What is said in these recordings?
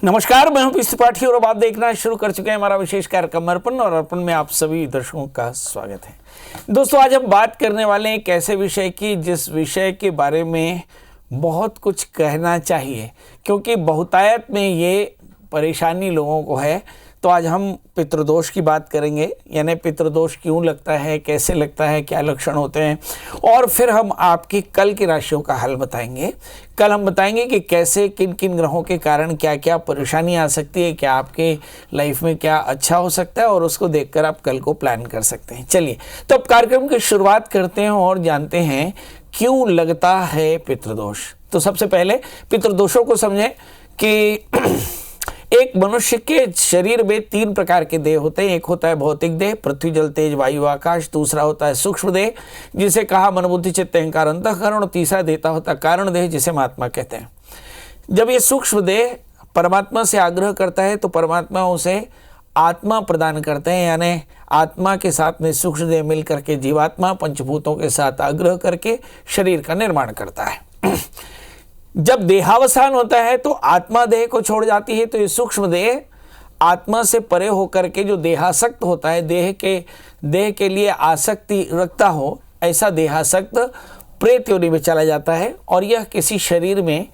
नमस्कार, मैं हूं पीसी त्रिपाठी और अब आप देखना शुरू कर चुके हैं हमारा विशेष कार्यक्रम अर्पण और अर्पण में आप सभी दर्शकों का स्वागत है। दोस्तों, आज हम बात करने वाले हैं एक ऐसे विषय की जिस विषय के बारे में बहुत कुछ कहना चाहिए, क्योंकि बहुतायत में ये परेशानी लोगों को है। तो आज हम पितृदोष की बात करेंगे, यानी पितृदोष क्यों लगता है, कैसे लगता है, क्या लक्षण होते हैं, और फिर हम आपकी कल की राशियों का हल बताएंगे। कल हम बताएंगे कि कैसे किन किन ग्रहों के कारण क्या क्या परेशानी आ सकती है, क्या आपके लाइफ में क्या अच्छा हो सकता है, और उसको देखकर आप कल को प्लान कर सकते हैं। चलिए, तो अब कार्यक्रम की शुरुआत करते हैं और जानते हैं क्यों लगता है पितृदोष। तो सबसे पहले पितृदोषों को समझें कि एक मनुष्य के शरीर में 3 प्रकार के देह होते हैं। एक होता है भौतिक देह, पृथ्वी जल तेज वायु आकाश। दूसरा होता है सूक्ष्म देह, जिसे कहा मन बुद्धि चित्त अहंकार अंतःकरण। और तीसरा देहता होता है कारण देह, जिसे महात्मा कहते हैं। जब ये सूक्ष्म देह परमात्मा से आग्रह करता है तो परमात्मा उसे आत्मा प्रदान करते हैं, यानी आत्मा के साथ में सूक्ष्म देह मिल करके जीवात्मा पंचभूतों के साथ आग्रह करके शरीर का निर्माण करता है। जब देहावसान होता है तो आत्मा देह को छोड़ जाती है, तो ये सूक्ष्म देह आत्मा से परे होकर के जो देहासक्त होता है, देह के लिए आसक्ति रखता हो, ऐसा देहासक्त प्रेत योनि में चला जाता है और यह किसी शरीर में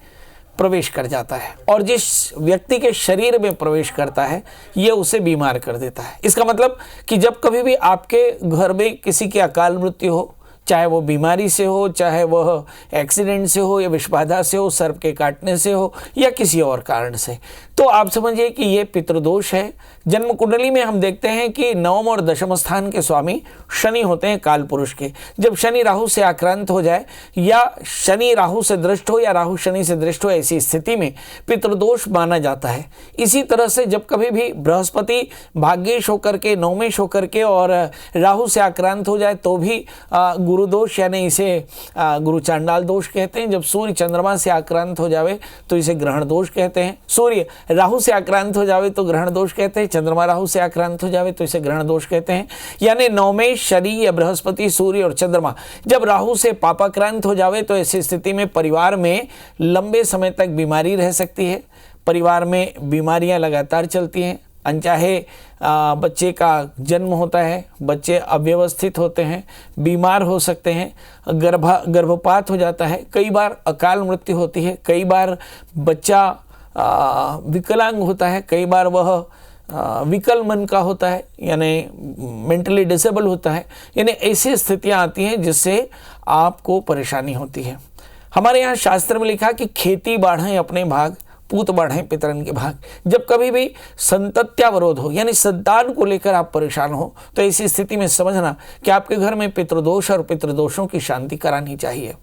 प्रवेश कर जाता है। और जिस व्यक्ति के शरीर में प्रवेश करता है यह उसे बीमार कर देता है। इसका मतलब कि जब कभी भी आपके घर में किसी की अकाल मृत्यु हो, चाहे वो बीमारी से हो, चाहे वह एक्सीडेंट से हो, या विषबाधा से हो, सर्प के काटने से हो, या किसी और कारण से, तो आप समझिए कि ये पितृदोष है। जन्म कुंडली में हम देखते हैं कि नवम और दशम स्थान के स्वामी शनि होते हैं, काल पुरुष के। जब शनि राहु से आक्रांत हो जाए, या शनि राहु से दृष्ट हो, या राहु शनि से दृष्ट हो, ऐसी स्थिति में पितृदोष माना जाता है। इसी तरह से जब कभी भी बृहस्पति भाग्येश होकर के, नवमेश होकर के और राहु से आक्रांत हो जाए तो भी गुरुदोष, यानी इसे गुरु चांडाल दोष कहते हैं। जब सूर्य चंद्रमा से आक्रांत हो जावे तो इसे ग्रहण दोष कहते हैं। सूर्य राहु से आक्रांत हो जावे तो ग्रहण दोष कहते हैं, चंद्रमा राहु से आक्रांत हो जावे तो इसे ग्रहण दोष कहते हैं। यानी नवमेश शनि या बृहस्पति, सूर्य और चंद्रमा जब राहु से पापाक्रांत हो जावे तो ऐसी स्थिति में परिवार में लंबे समय तक बीमारी रह सकती है। परिवार में बीमारियां लगातार चलती हैं, अनचाहे बच्चे का जन्म होता है, बच्चे अव्यवस्थित होते हैं, बीमार हो सकते हैं, गर्भपात हो जाता है, कई बार अकाल मृत्यु होती है, कई बार बच्चा विकलांग होता है, कई बार वह विकल मन का होता है, यानी मेंटली डिसेबल होता है। यानी ऐसी स्थितियां आती हैं जिससे आपको परेशानी होती है। हमारे यहाँ शास्त्र में लिखा कि खेती बाढ़ें अपने भाग, पूत बढ़ें पितरन के भाग। जब कभी भी संतत्यावरोध हो, यानी संतान को लेकर आप परेशान हो, तो ऐसी स्थिति में समझना कि आपके घर में पितृदोष और पितृदोषों की शांति करानी चाहिए।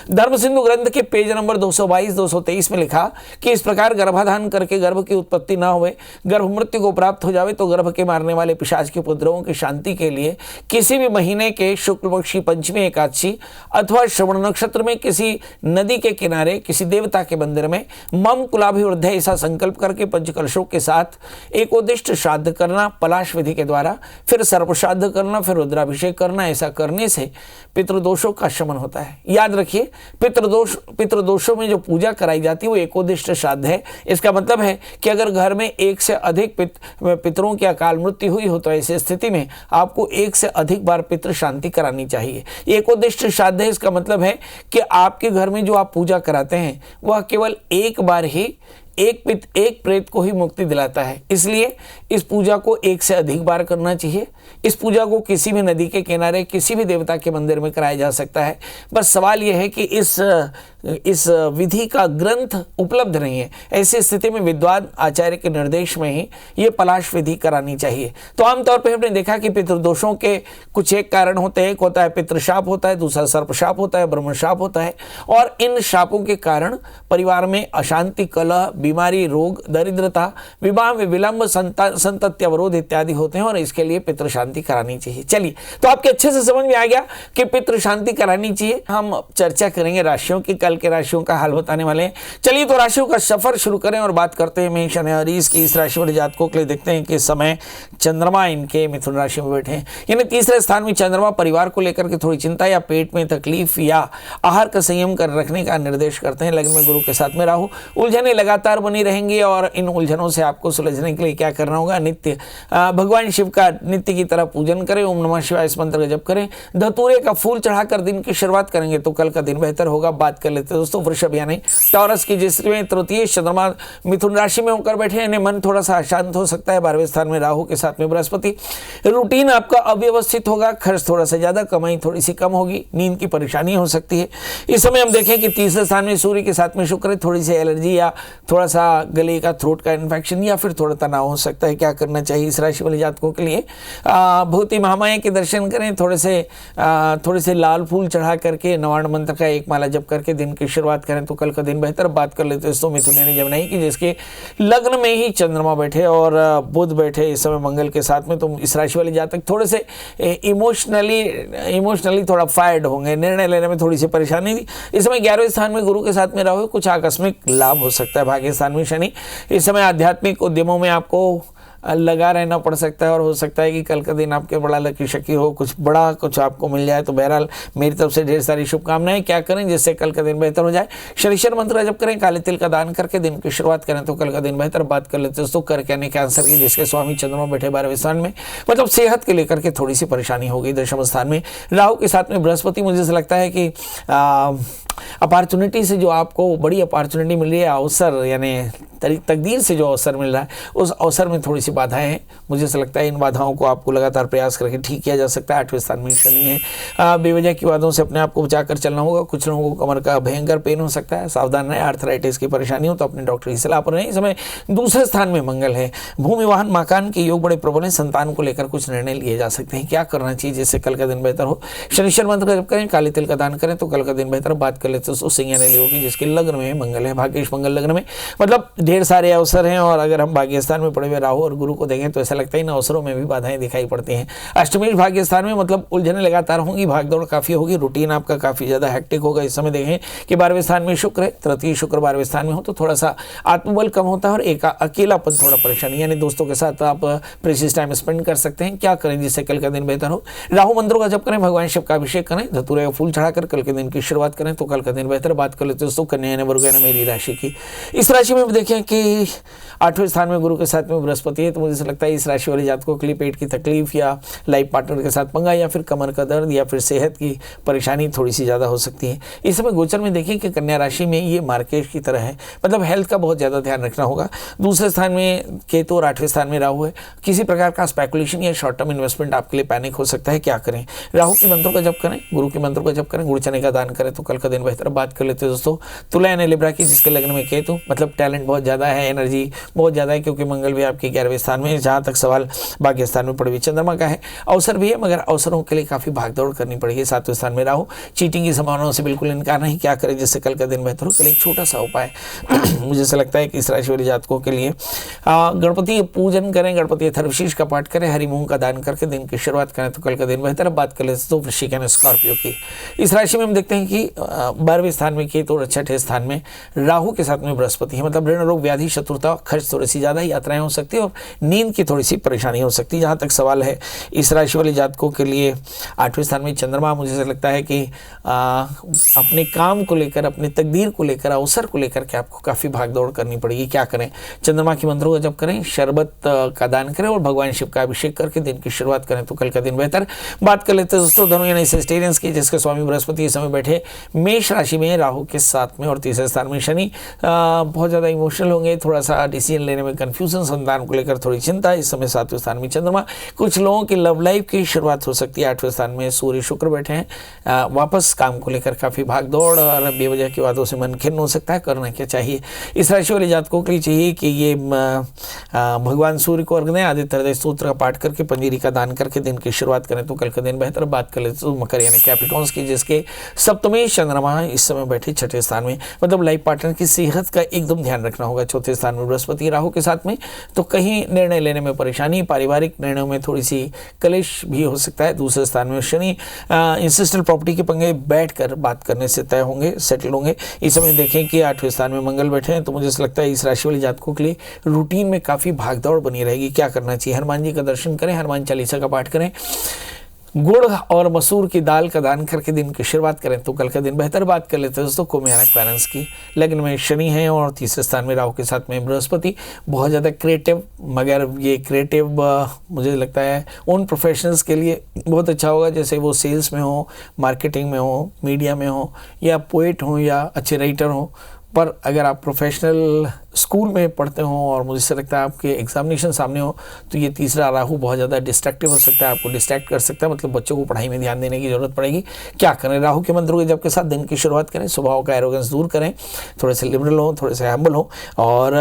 धर्म सिंधु ग्रंथ के पेज नंबर 222-223 में लिखा कि इस प्रकार गर्भाधान करके गर्भ की उत्पत्ति ना हुए, गर्भ मृत्यु को प्राप्त हो जावे तो गर्भ के मारने वाले पिशाच के उपद्रवों की शांति के लिए किसी भी महीने के शुक्ल पक्ष की पंचमी एकादशी अथवा श्रवण नक्षत्र में किसी नदी के किनारे किसी देवता के मंदिर में मम कुलाभिवृद्ध ऐसा संकल्प करके पंचकलशों के साथ एकोदिष्ट श्राद्ध करना, पलाश विधि के द्वारा, फिर सर्प श्राद्ध करना, फिर रुद्राभिषेक करना। ऐसा करने से पितृदोषों का शमन होता है। याद रखिए, पितृदोषों में जो पूजा कराई जाती है वो एकोदिष्ट श्राद्ध है। इसका मतलब है कि अगर घर में एक से अधिक पितरों की अकाल मृत्यु हुई हो तो ऐसी स्थिति में आपको एक से अधिक बार पितृ शांति करानी चाहिए। एकोदिष्ट श्राद्ध है, इसका मतलब है कि आपके घर में जो आप पूजा कराते हैं वह केवल एक बार ही एक प्रेत को ही मुक्ति दिलाता है। इसलिए इस पूजा को एक से अधिक बार करना चाहिए। इस पूजा को किसी भी नदी के किनारे, किसी भी देवता के मंदिर में कराया जा सकता है। बस सवाल यह है कि इस विधि का ग्रंथ उपलब्ध नहीं है। ऐसी स्थिति में विद्वान आचार्य के निर्देश में ही ये पलाश विधि करानी चाहिए। तो आमतौर पर हमने देखा कि पितृदोषों के कुछ एक कारण होते हैं। एक होता है पितृशाप होता है, दूसरा सर्पशाप होता है, ब्रह्मशाप होता है। और इन शापों के कारण परिवार में अशांति, कलह, बीमारी, रोग, दरिद्रता, विवाह में विलंब, संतति अवरोध इत्यादि होते हैं और इसके लिए पितृ शांति करानी चाहिए। चलिए, तो आपके अच्छे से समझ में आ गया कि पितृ शांति करानी चाहिए। हम चर्चा करेंगे राशियों की, कल के राशियों का हाल बताने वाले हैं। चलिए, तो राशियों का सफर शुरू करें और बात करते हैं मेष और अरीस की। इस राशि वाले जातकों के लिए देखते हैं कि इस समय चंद्रमा इनके मिथुन राशि में बैठे हैं, यानी तीसरे स्थान में चंद्रमा परिवार को लेकर के थोड़ी चिंता या पेट में तकलीफ या आहार का संयम कर रखने का निर्देश करते हैं। लग्न में गुरु के साथ में राहु, उलझने लगातार बनी रहेंगी और इन उलझनों से आपको सुलझने के लिए क्या करना होगा, नित्य भगवान शिव का नित्य की तरह पूजन करें, ओम नमः शिवाय इस मंत्र का जप करें, धतूरे का फूल चढ़ाकर दिन की शुरुआत करेंगे तो कल का दिन बेहतर होगा। बात कर लेते हैं दोस्तों वृषभ यानी टॉरस की, जिसमें तृतीय चंद्रमा मिथुन राशि में होकर बैठे हैं। मन थोड़ा सा अशांत हो सकता है। 12वें स्थान में राहु के साथ में बृहस्पति, रूटीन आपका अव्यवस्थित होगा, खर्च थोड़ा सा ज्यादा, कमाई थोड़ी सी कम होगी, नींद की परेशानी हो सकती है। इस समय हम देखें कि तीसरे स्थान में सूर्य के साथ में शुक्र है, थोड़ी सी एलर्जी या थोड़ा सा गले का थ्रोट का इन्फेक्शन या फिर थोड़ा तनाव हो सकता है। क्या करना चाहिए इस राशि वाले जातकों के लिए, भूति महामाया के दर्शन करें, थोड़े से लाल फूल चढ़ा करके नवार्ण मंत्र का एक माला जप करके दिन की शुरुआत करें तो कल का दिन बेहतर। बात कर लेते हैं दोस्तों मिथुन यानी जमनाई की, जिसके लग्न में ही चंद्रमा बैठे और बुध बैठे इस समय मंगल के साथ में, तो इस राशि वाले जातक थोड़े से इमोशनली थोड़ा फायर्ड होंगे, निर्णय लेने में थोड़ी सी परेशानी थी। इस समय 11वें स्थान में गुरु के साथ में राहु, कुछ आकस्मिक लाभ हो सकता है। भाग्य स्थान में शनि, इस समय आध्यात्मिक उद्यमों में आपको लगा रहना पड़ सकता है और हो सकता है कि कल का दिन आपके बड़ा लकी शकी हो, कुछ आपको मिल जाए। तो बहरहाल मेरी तरफ से ढेर सारी शुभकामनाएं। क्या करें जिससे कल का दिन बेहतर हो जाए, शनिश्चर मंत्र जप करें, काले तिल का दान करके दिन की शुरुआत करें तो कल का दिन बेहतर। बात कर लेते हैं दोस्तों करके यानी कैंसर की, जिसके स्वामी चंद्रमा बैठे 12वें स्थान में, मतलब सेहत के लेकर के थोड़ी सी परेशानी होगी। 10वें स्थान में राहु के साथ में बृहस्पति, मुझे ऐसा लगता है कि अपॉर्चुनिटी से जो आपको बड़ी अपॉर्चुनिटी मिल रही है, अवसर यानी तकदीर से जो अवसर मिल रहा है, उस अवसर में थोड़ी सी बाधाएं हैं। मुझे ऐसा लगता है इन बाधाओं को आपको लगातार प्रयास करके ठीक किया जा सकता है। 8वें स्थान में शनि है, बेवजह की बातों से अपने आप को बचाकर चलना होगा। कुछ लोगों को कमर का भयंकर पेन हो सकता है, सावधान रहें। आर्थराइटिस की परेशानी हो तो अपने डॉक्टर की सलाह पर रहें। इस समय दूसरे स्थान में मंगल है, भूमि वाहन मकान के योग बड़े प्रबल हैं, संतान को लेकर कुछ निर्णय लिए जा सकते हैं। क्या करना चाहिए जिससे कल का दिन बेहतर हो, शनिश्चर मंत्र का जप करें, काले तिल का दान करें तो कल का दिन बेहतर। बात कर लेते हैं सिंह यानी लियो की, जिसके लग्न में मंगल है, भाग्येश मंगल लग्न में, मतलब ढेर सारे अवसर हैं। और अगर हम भाग्यस्थान में पड़े हुए राहु और गुरु को देखें तो ऐसा लगता है इन अवसरों में भी बाधाएं दिखाई पड़ती हैं। अष्टमेश भाग्यस्थान में, मतलब उलझने लगातार होंगी, भागदौड़ काफी होगी, रूटीन आपका काफी ज्यादा हेक्टिक होगा। इस समय देखें कि 12वें स्थान में शुक्र है, तृतीय शुक्र 12वें स्थान में हो तो थोड़ा सा आत्मबल कम होता है और अकेलापन थोड़ा परेशानी, यानी दोस्तों के साथ आप प्रेशियस टाइम स्पेंड कर सकते हैं। क्या करें जिससे कल का दिन बेहतर हो, राहु मंत्रों का जप करें, भगवान शिव का अभिषेक करें, धतूरे का फूल चढ़ाकर कल के दिन की शुरुआत करें तो कल का दिन बेहतर। बात कर लेते दोस्तों कन्या यानी वर्ग यानी मेरी राशि की। इस राशि में देखें कि 8वें स्थान में गुरु के साथ में बृहस्पति है, तो मुझे लगता है इस राशि वाले जातकों के लिए पेट की तकलीफ या लाइफ पार्टनर के साथ पंगा या फिर कमर का दर्द या फिर सेहत की परेशानी थोड़ी सी ज़्यादा हो सकती है। इस समय गोचर में देखिए कि कन्या राशि में ये मार्केट की तरह है, मतलब हेल्थ का बहुत ज़्यादा ध्यान रखना होगा। दूसरे स्थान में केतु और 8वें स्थान में राहु है, किसी प्रकार का स्पेकुलेशन या शॉर्ट टर्म इन्वेस्टमेंट आपके लिए पैनिक हो सकता है। क्या करें, राहु के मंत्रों का जप करें, गुरु के मंत्रों का जप करें, गुड़ चने का दान करें तो कल का दिन बेहतर। बात कर लेते हैं दोस्तों तुला यानी लिब्रा की, जिसके लग्न में केतु, मतलब टैलेंट बहुत ज़्यादा है, एनर्जी बहुत ज़्यादा है, क्योंकि मंगल भी आपके 11वें स्थान में, जहाँ तक सवाल भाग्य स्थान में पड़े हुए चंद्रमा का है। अवसर भी है मगर अवसरों के लिए काफ़ी भागदौड़ करनी पड़ेगी। 7वें स्थान में राहु, चीटिंग की संभावनाओं से बिल्कुल इनकार नहीं। क्या करें जिससे कल का दिन बेहतर हो, कल एक छोटा सा उपाय मुझे ऐसा लगता है कि इस राशि वाले जातकों के लिए गणपति पूजन करें, गणपति अथर्वशीष का पाठ करें, हरि मूंग का दान करके दिन की शुरुआत करें तो कल का दिन बेहतर। बात कर लेते तो वृश्चिक यानी स्कॉर्पियो की, इस राशि में हम देखते हैं कि 12वें स्थान में केतु और 6ठे स्थान में राहु के साथ में बृहस्पति है, मतलब ऋण रोग व्याधि शत्रुता, खर्च थोड़ी सी ज़्यादा, यात्राएं हो सकती है और नींद की थोड़ी सी परेशानी हो सकती है। जहाँ तक सवाल है इस राशि वाले जातकों के लिए 8वें स्थान में चंद्रमा, मुझे ऐसा लगता है कि अपने काम को लेकर, अपने तकदीर को लेकर, अवसर को लेकर के आपको काफ़ी भागदौड़ करनी पड़ेगी। क्या करें, चंद्रमा के मंत्रों का जप करें, शरबत का दान करें और भगवान शिव का अभिषेक करके दिन की शुरुआत करें तो कल का दिन बेहतर। बात कर लेते हैं दोस्तों धनु यानी सेजिटेरियंस की, जिसके स्वामी बृहस्पति इस समय बैठे मेष राशि में, राहु के साथ में और तीसरे स्थान में शनि। बहुत ज़्यादा इमोशनल होंगे, थोड़ा सा डिसीजन लेने में कन्फ्यूजन, संतान को लेकर थोड़ी चिंता। इस समय 7वें स्थान में चंद्रमा, कुछ लोगों की लव लाइफ की शुरुआत हो सकती है। 8वें स्थान में सूर्य शुक्र बैठे हैं, वापस काम को लेकर काफ़ी भागदौड़ और बेवजह की बातों से मन खिन्न हो सकता है। करना क्या चाहिए, इस राशि वाले जातकों के लिए चाहिए कि ये भगवान सूर्य को अर्घ दें, आदित्य हृदय स्तोत्र का पाठ करके, पंजीरी का दान करके दिन की शुरुआत करें तो कल का दिन बेहतर। बात कर लेते तो मकर यानी कैप्रिकॉन्स की, जिसके सप्तमेश चंद्रमा चंद्रमा इस समय बैठे छठे स्थान में, मतलब लाइफ पार्टनर की सेहत का एकदम ध्यान रखना होगा। चौथे स्थान में बृहस्पति राहु के साथ में, तो कहीं निर्णय लेने में परेशानी, पारिवारिक निर्णयों में थोड़ी सी कलेश भी हो सकता है। दूसरे स्थान में शनि, इंसिस्टल प्रॉपर्टी के पंगे बैठकर बात करने से तय होंगे, सेटल होंगे। इस समय देखें कि 8वें स्थान में मंगल बैठे हैं, तो मुझे ऐसा लगता है इस राशि वाले जातकों के लिए रूटीन में काफ़ी भागदौड़ बनी रहेगी। क्या करना चाहिए? हनुमान जी का दर्शन करें, हनुमान चालीसा का पाठ करें, गुड़ और मसूर की दाल का दान करके दिन की शुरुआत करें तो कल का दिन बेहतर। बात कर लेते हैं दोस्तों कुंभ बैलेंस की। लग्न में शनि है और तीसरे स्थान में राहु के साथ में बृहस्पति। बहुत ज़्यादा क्रिएटिव, मगर ये क्रिएटिव मुझे लगता है उन प्रोफेशनल्स के लिए बहुत अच्छा होगा, जैसे वो सेल्स में हो, मार्केटिंग में हो, मीडिया में हो, या पोएट हो, या अच्छे राइटर हो। पर अगर आप प्रोफेशनल स्कूल में पढ़ते हो और मुझे से लगता है आपके एग्जामिनेशन सामने हो, तो ये तीसरा राहु बहुत ज़्यादा डिस्ट्रैक्टिव हो सकता है, आपको डिस्ट्रैक्ट कर सकता है, मतलब बच्चों को पढ़ाई में ध्यान देने की जरूरत पड़ेगी। क्या करें? राहु के मंत्रों के जप के साथ दिन की शुरुआत करें, स्वभाव का एरोगेंस दूर करें, थोड़े से लिबरल हो, थोड़े से हम्बल हो, और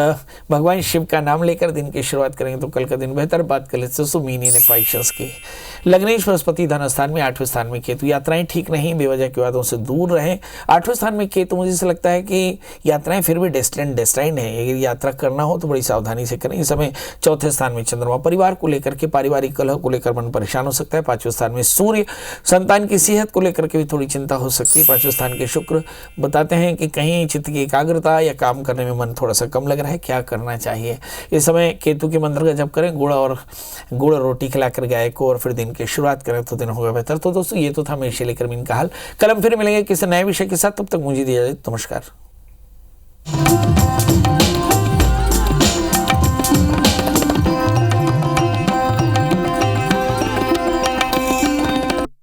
भगवान शिव का नाम लेकर दिन की शुरुआत करेंगे तो कल का दिन बेहतर। बात कर लेते हैं मीन इन पैशंस की। लग्नेश बृहस्पति धन स्थान में, 8वें स्थान में केतु। यात्राएं ठीक नहीं, बेवजह के वादों से दूर रहें। 8वें स्थान में केतु, मुझे ऐसा लगता है कि यात्राएं फिर भी डेस्टाइंड है, अगर यात्रा करना हो तो बड़ी सावधानी से करें। इस समय चौथे स्थान में चंद्रमा, परिवार को लेकर के, पारिवारिक कलह को लेकर मन परेशान हो सकता है। 5वें स्थान में सूर्य, संतान की सेहत को लेकर के भी थोड़ी चिंता हो सकती है। 5वें स्थान के शुक्र बताते हैं कि कहीं चित्त की एकाग्रता या काम करने में मन थोड़ा सा कम लग रहा है। क्या करना चाहिए? इस समय केतु के मंत्र का जप करें, गुड़ और रोटी खिलाकर गाय को, और फिर दिन की शुरुआत करें तो दिन होगा बेहतर। तो दोस्तों ये तो था मेष लेकर मीन का हाल। कल हम फिर मिलेंगे किसी नए विषय के साथ, तब तक मुझे दिया जाए नमस्कार।